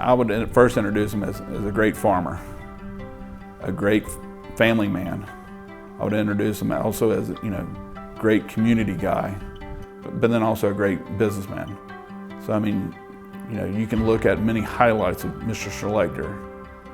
I would first introduce him as a great farmer, a great family man. I would introduce him also as, great community guy, but then also a great businessman. So I mean, you can look at many highlights of Mr. Schlechter.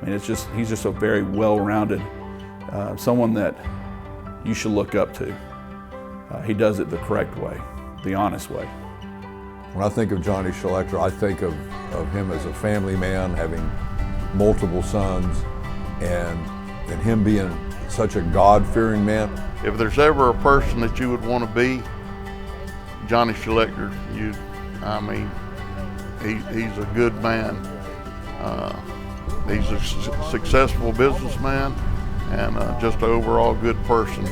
I mean, he's just a very well-rounded, someone that you should look up to. He does it the correct way, the honest way. When I think of Johnny Schlechter, I think of him as a family man, having multiple sons, and him being such a God-fearing man. If there's ever a person that you would want to be, Johnny Schlechter. He's a good man. He's a successful businessman and just an overall good person.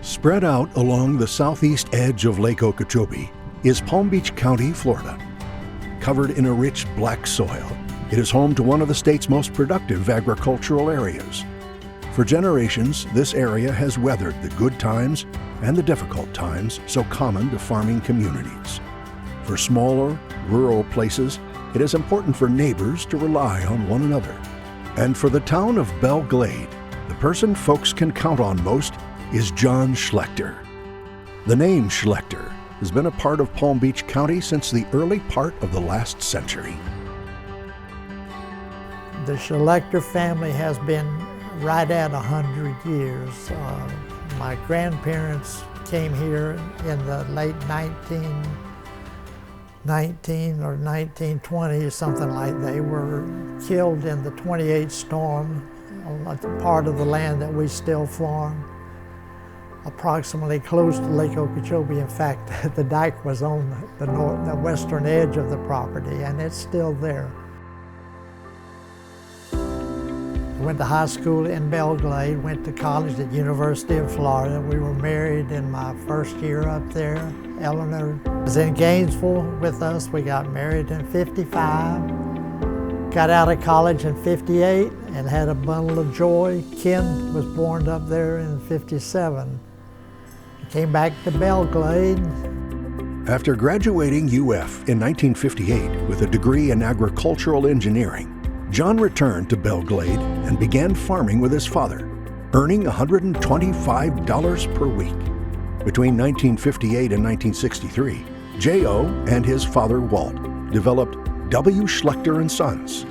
Spread out along the southeast edge of Lake Okeechobee is Palm Beach County, Florida. Covered in a rich black soil, it is home to one of the state's most productive agricultural areas. For generations, this area has weathered the good times and the difficult times so common to farming communities. For smaller, rural places, it is important for neighbors to rely on one another. And for the town of Belle Glade, the person folks can count on most is John Schlechter. The name Schlechter has been a part of Palm Beach County since the early part of the last century. The Schlechter family has been right at 100 years. My grandparents came here in the late 1919 or 1920 or something like. They were killed in the 28 storm on the part of the land that we still farm, approximately close to Lake Okeechobee. In fact, the dike was on the western edge of the property, and it's still there. Went to high school in Belle Glade, went to college at University of Florida. We were married in my first year up there. Eleanor was in Gainesville with us. We got married in '55. Got out of college in '58 and had a bundle of joy. Ken was born up there in '57. Came back to Belle Glade. After graduating UF in 1958 with a degree in agricultural engineering, John returned to Belle Glade and began farming with his father, earning $125 per week. Between 1958 and 1963, J.O. and his father Walt developed W. Schlechter & Sons.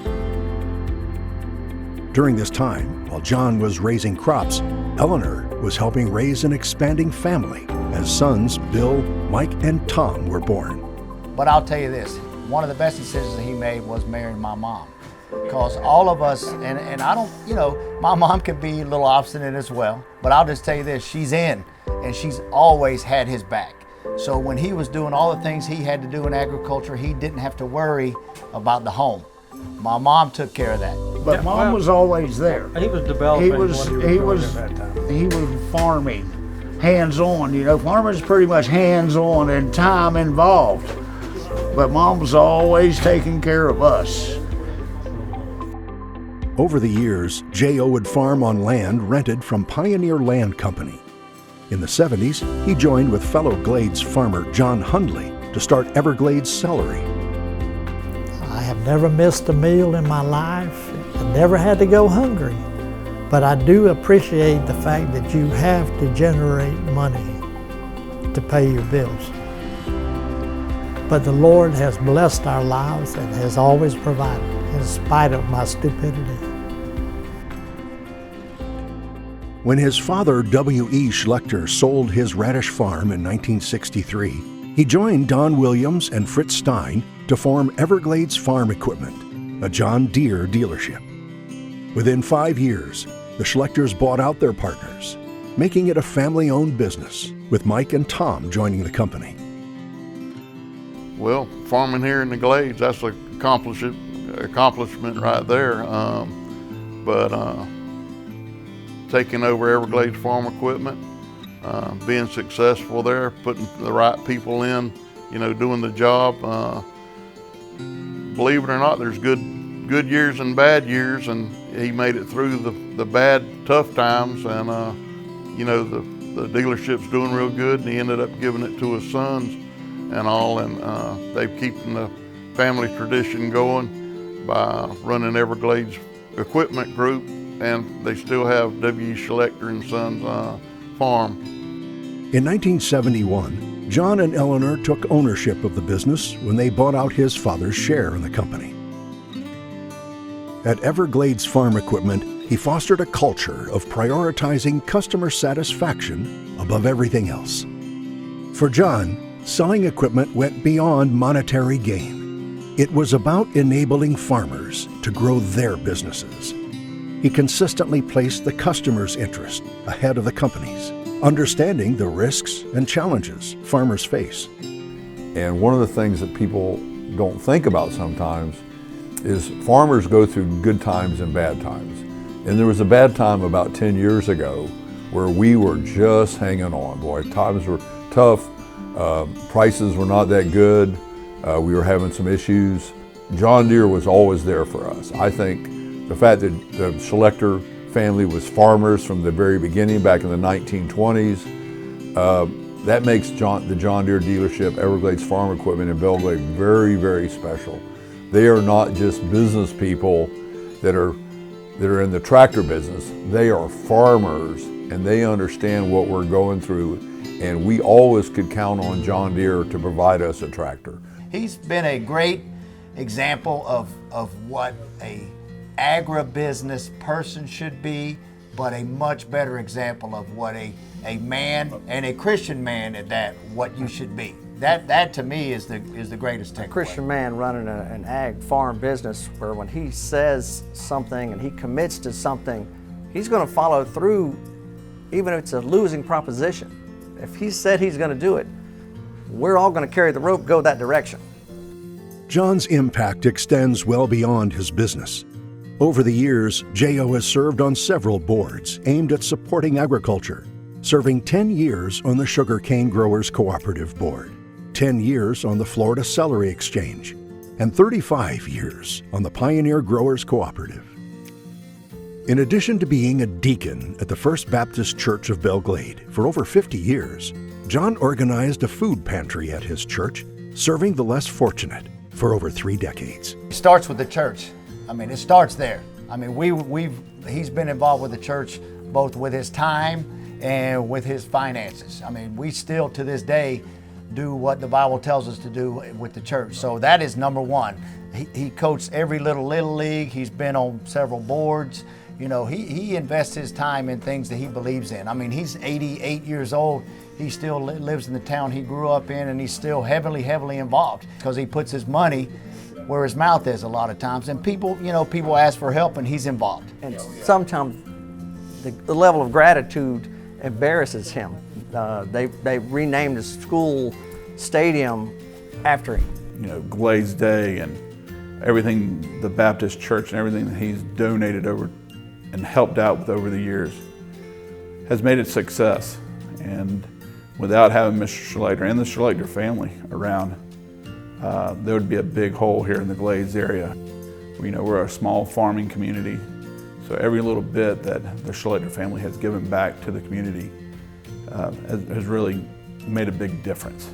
During this time, while John was raising crops, Eleanor was helping raise an expanding family as sons Bill, Mike, and Tom were born. But I'll tell you this, one of the best decisions he made was marrying my mom. Because all of us, and I don't, my mom can be a little obstinate as well, but I'll just tell you this, she's in, and she's always had his back. So when he was doing all the things he had to do in agriculture, he didn't have to worry about the home. My mom took care of that. But Mom was always there. He was developing he was at that time. He was farming, hands-on. Farming is pretty much hands-on and time involved. But Mom was always taking care of us. Over the years, J.O. would farm on land rented from Pioneer Land Company. In the 70s, he joined with fellow Glades farmer John Hundley to start Everglades Celery. I have never missed a meal in my life. I never had to go hungry. But I do appreciate the fact that you have to generate money to pay your bills. But the Lord has blessed our lives and has always provided, in spite of my stupidity. When his father, W.E. Schlechter, sold his Radish farm in 1963, he joined Don Williams and Fritz Stein to form Everglades Farm Equipment, a John Deere dealership. Within 5 years, the Schlechters bought out their partners, making it a family-owned business, with Mike and Tom joining the company. Well, farming here in the Glades, that's an accomplishment right there. Taking over Everglades Farm Equipment, being successful there, putting the right people in, doing the job. Believe it or not, there's good years and bad years, and he made it through the bad, tough times, and the dealership's doing real good, and he ended up giving it to his sons and all, and they've keeping the family tradition going by running Everglades Equipment Group, and they still have W. Schlechter and Sons farm. In 1971, John and Eleanor took ownership of the business when they bought out his father's share in the company. At Everglades Farm Equipment, he fostered a culture of prioritizing customer satisfaction above everything else. For John, selling equipment went beyond monetary gain. It was about enabling farmers to grow their businesses. He consistently placed the customer's interest ahead of the company's, understanding the risks and challenges farmers face. And one of the things that people don't think about sometimes is farmers go through good times and bad times. And there was a bad time about 10 years ago where we were just hanging on. Boy, times were tough. Prices were not that good. We were having some issues. John Deere was always there for us. I think the fact that the Schlechter family was farmers from the very beginning back in the 1920s, that makes the John Deere dealership, Everglades Farm Equipment in Belgrade, very, very special. They are not just business people that are in the tractor business. They are farmers, and they understand what we're going through, and we always could count on John Deere to provide us a tractor. He's been a great example of what a agribusiness person should be, but a much better example of what a man, and a Christian man at that, what you should be. That to me is the greatest takeaway. A Christian man running an ag farm business where when he says something and he commits to something, he's going to follow through even if it's a losing proposition. If he said he's going to do it, we're all going to carry the rope, go that direction. John's impact extends well beyond his business. Over the years, J.O. has served on several boards aimed at supporting agriculture, serving 10 years on the Sugar Cane Growers Cooperative Board, 10 years on the Florida Celery Exchange, and 35 years on the Pioneer Growers Cooperative. In addition to being a deacon at the First Baptist Church of Belglade for over 50 years, John organized a food pantry at his church, serving the less fortunate for over 3 decades. It starts with the church. I mean, it starts there. I mean, he's been involved with the church both with his time and with his finances. I mean, we still to this day do what the Bible tells us to do with the church. So that is number one. He coached every little league. He's been on several boards. You know, he invests his time in things that he believes in. I mean, he's 88 years old. He still lives in the town he grew up in, and he's still heavily involved because he puts his money where his mouth is a lot of times. And people ask for help, and he's involved. And sometimes the level of gratitude embarrasses him. They renamed the school stadium after him. You know, Glades Day and everything, the Baptist church and everything that he's donated over and helped out with over the years has made it a success. And without having Mr. Schlechter and the Schlechter family around, there would be a big hole here in the Glades area. You know, we're a small farming community, so every little bit that the Schlechter family has given back to the community has really made a big difference.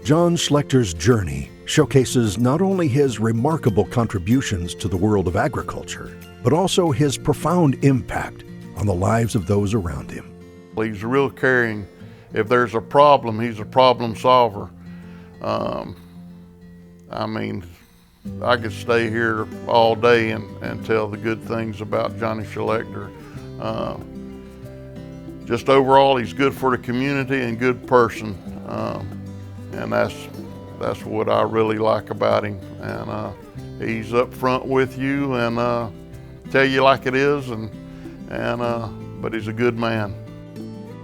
John Schlechter's journey showcases not only his remarkable contributions to the world of agriculture, but also his profound impact on the lives of those around him. He's real caring. If there's a problem, he's a problem solver. I mean, I could stay here all day and tell the good things about Johnny Schlechter. Just overall, he's good for the community and good person. And that's what I really like about him. And he's up front with you and tell you like it is, but he's a good man.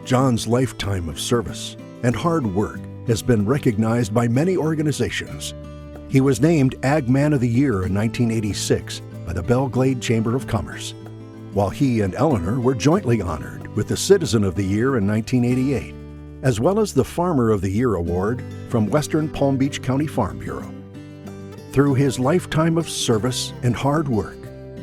John's lifetime of service and hard work has been recognized by many organizations. He was named Ag Man of the Year in 1986 by the Belglade Chamber of Commerce, while he and Eleanor were jointly honored with the Citizen of the Year in 1988, as well as the Farmer of the Year award from Western Palm Beach County Farm Bureau. Through his lifetime of service and hard work,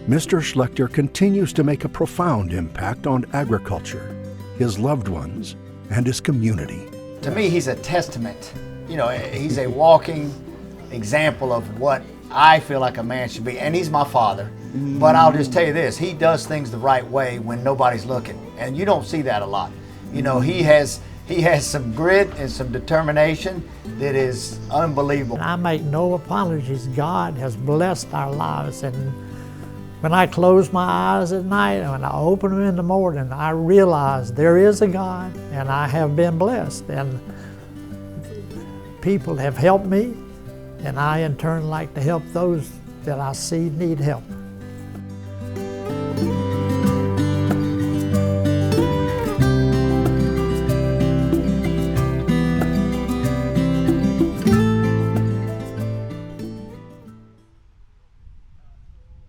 Mr. Schlechter continues to make a profound impact on agriculture, his loved ones, and his community. To me, he's a testament. You know, he's a walking example of what I feel like a man should be. And he's my father. But I'll just tell you this, he does things the right way when nobody's looking. And you don't see that a lot. You know, he has some grit and some determination that is unbelievable. I make no apologies. God has blessed our lives. And when I close my eyes at night and when I open them in the morning, I realize there is a God and I have been blessed. And people have helped me, and I in turn like to help those that I see need help.